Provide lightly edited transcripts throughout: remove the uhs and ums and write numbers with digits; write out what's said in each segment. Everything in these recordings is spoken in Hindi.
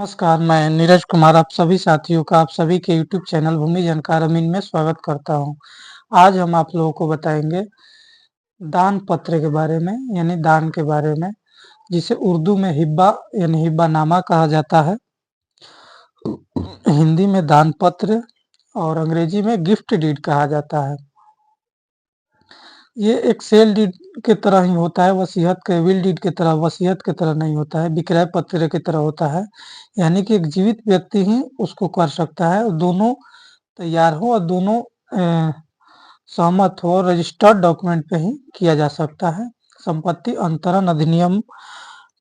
नमस्कार, मैं नीरज कुमार आप सभी साथियों का आप सभी के यूट्यूब चैनल भूमि जानकार अमीन में स्वागत करता हूं। आज हम आप लोगों को बताएंगे दान पत्र के बारे में यानी दान के बारे में, जिसे उर्दू में हिब्बा यानी हिब्बानामा कहा जाता है, हिंदी में दान पत्र और अंग्रेजी में गिफ्ट डीड कहा जाता है। ये एक सेल डीड के तरह ही होता है, वसीयत के विल डीड की तरह वसीयत की तरह नहीं होता है, विक्रय पत्र की तरह होता है। यानी कि एक जीवित व्यक्ति ही उसको कर सकता है और दोनों तैयार हो और दोनों सहमत हो और रजिस्टर्ड डॉक्यूमेंट पे ही किया जा सकता है। संपत्ति अंतरण अधिनियम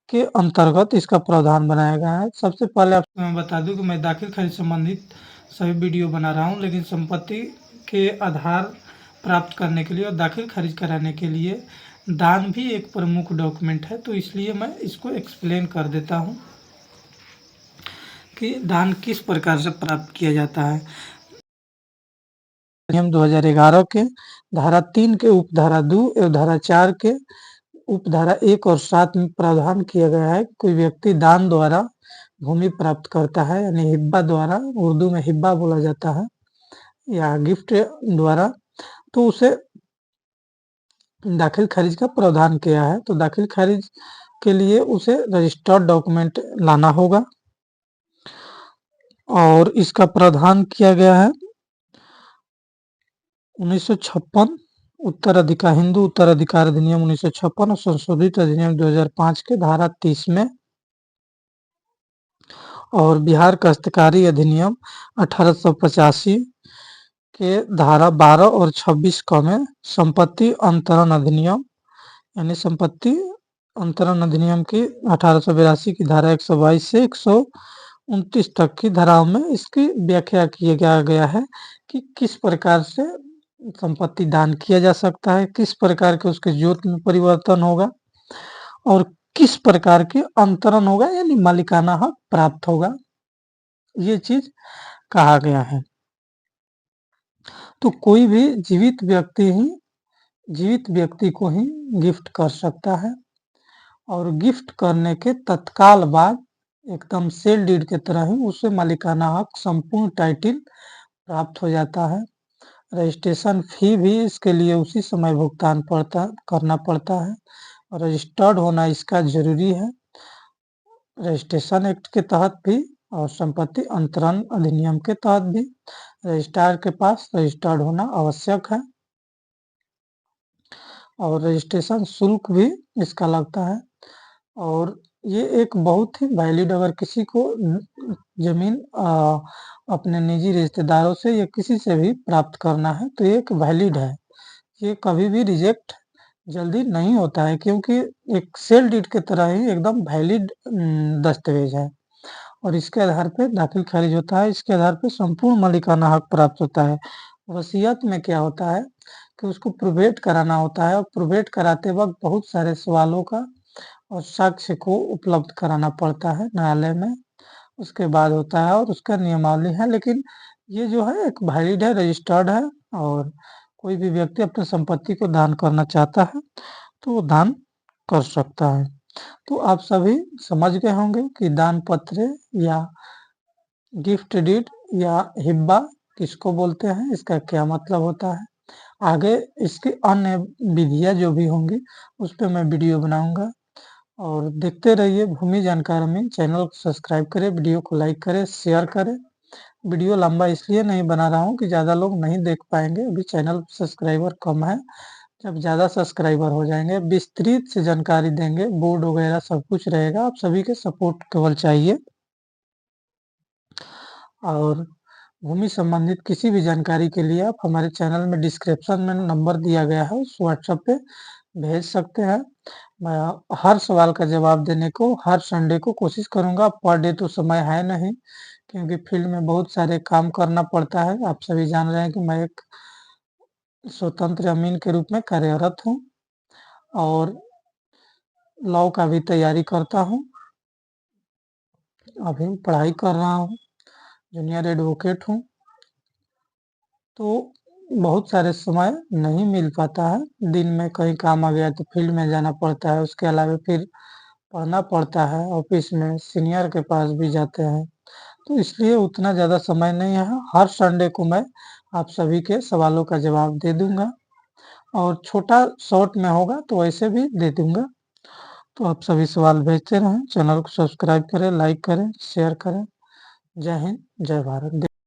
के अंतर्गत इसका प्रावधान बनाया गया है। सबसे पहले आपको मैं बता दूं कि मैं दाखिल खारिज संबंधित सभी वीडियो बना रहा हूं, लेकिन संपत्ति के आधार प्राप्त करने के लिए और दाखिल खारिज कराने के लिए दान भी एक प्रमुख डॉक्यूमेंट है, तो इसलिए मैं इसको एक्सप्लेन कर देता हूं कि दान किस प्रकार से प्राप्त किया जाता है। नियम 2011 के धारा 3 के उपधारा 2 एवं धारा 4 के उपधारा 1 और 7 में प्रावधान किया गया है। कोई व्यक्ति दान द्वारा भूमि प्राप्त करता है यानी हिब्बा द्वारा, उर्दू में हिब्बा बोला जाता है, या गिफ्ट द्वारा, तो उसे दाखिल खारिज का प्रावधान किया है। तो दाखिल खारिज के लिए उसे रजिस्टर्ड डॉक्यूमेंट लाना होगा और इसका प्रावधान किया गया है 1956 हिंदू उत्तराधिकार अधिनियम 1956 और संशोधित अधिनियम 2005 के धारा 30 में, और बिहार काश्तकारी अधिनियम 1885 के धारा 12 और 26 क में संपत्ति अंतरण अधिनियम यानी संपत्ति अंतरण अधिनियम की 1882 की धारा 122 से 129 तक की धाराओं में इसकी व्याख्या किया गया है कि किस प्रकार से संपत्ति दान किया जा सकता है, किस प्रकार के उसके जोत में परिवर्तन होगा और किस प्रकार के अंतरण होगा यानी मालिकाना हक प्राप्त होगा, ये चीज कहा गया है। तो कोई भी जीवित व्यक्ति को ही गिफ्ट कर सकता है और गिफ्ट करने के तत्काल बाद एकदम सेल डीड के तरह ही उसे मालिकाना हक संपूर्ण टाइटिल प्राप्त हो जाता है। रजिस्ट्रेशन फी भी इसके लिए उसी समय भुगतान करना पड़ता है और रजिस्टर्ड होना इसका जरूरी है रजिस्ट्रेशन एक्ट के तहत भी और संपत्ति अंतरण अधिनियम के तहत भी रजिस्ट्रार के पास रजिस्टर्ड होना आवश्यक है और रजिस्ट्रेशन शुल्क भी इसका लगता है। और ये एक बहुत ही वैलिड, अगर किसी को जमीन अपने निजी रिश्तेदारों से या किसी से भी प्राप्त करना है तो ये एक वैलिड है, ये कभी भी रिजेक्ट जल्दी नहीं होता है, क्योंकि एक सेल डीड के तरह ही एकदम वैलिड दस्तावेज है और इसके आधार पे दाखिल खारिज होता है। इसके आधार पे संपूर्ण मालिकाना हक प्राप्त होता है। वसीयत में क्या होता है कि उसको प्रोवेट कराना होता है और प्रोवेट कराते वक्त बहुत सारे सवालों का और साक्ष्य को उपलब्ध कराना पड़ता है न्यायालय में, उसके बाद होता है और उसका नियमावली है। लेकिन ये जो है एक वैलिड है, रजिस्टर्ड है और कोई भी व्यक्ति अपनी संपत्ति को दान करना चाहता है तो वो दान कर सकता है। तो आप सभी समझ गए होंगे कि दान पत्र या गिफ्ट डीड या हिब्बा किसको बोलते हैं, इसका क्या मतलब होता है। आगे इसकी अन्य विधियां जो भी होंगी उस पर मैं वीडियो बनाऊंगा और देखते रहिए भूमि जानकार में। चैनल को सब्सक्राइब करें, वीडियो को लाइक करें, शेयर करें। वीडियो लंबा इसलिए नहीं बना रहा हूँ कि ज़्यादा लोग नहीं देख पाएंगे, अभी चैनल सब्सक्राइबर कम है। जब ज़्यादा सब्सक्राइबर हो जाएंगे विस्तृत से जानकारी देंगे, बोर्ड वगैरह सब कुछ रहेगा। आप सभी के सपोर्ट केवल चाहिए और भूमि संबंधित किसी भी जानकारी के लिए आप हमारे चैनल में डिस्क्रिप्शन में नंबर दिया गया है, उस व्हाट्सएप पे भेज सकते हैं। मैं हर सवाल का जवाब देने को हर संडे को कोशिश करूंगा। पर डे तो समय है नहीं, क्योंकि फील्ड में बहुत सारे काम करना पड़ता है। आप सभी जान रहे हैं कि मैं एक स्वतंत्र अमीन के रूप में कार्यरत हूँ और लॉ का भी तैयारी करता हूँ, अभी पढ़ाई कर रहा हूँ, जूनियर एडवोकेट हूँ। तो बहुत सारे समय नहीं मिल पाता है, दिन में कहीं काम आ गया तो फील्ड में जाना पड़ता है, उसके अलावा फिर पढ़ना पड़ता है, ऑफ़िस में सीनियर के पास भी जाते हैं, तो इसलिए उतना ज़्यादा समय नहीं है। हर संडे को मैं आप सभी के सवालों का जवाब दे दूँगा और छोटा शॉर्ट में होगा तो वैसे भी दे दूँगा। तो आप सभी सवाल भेजते रहें, चैनल को सब्सक्राइब करें, लाइक करें, शेयर करें। जय हिंद, जय भारत।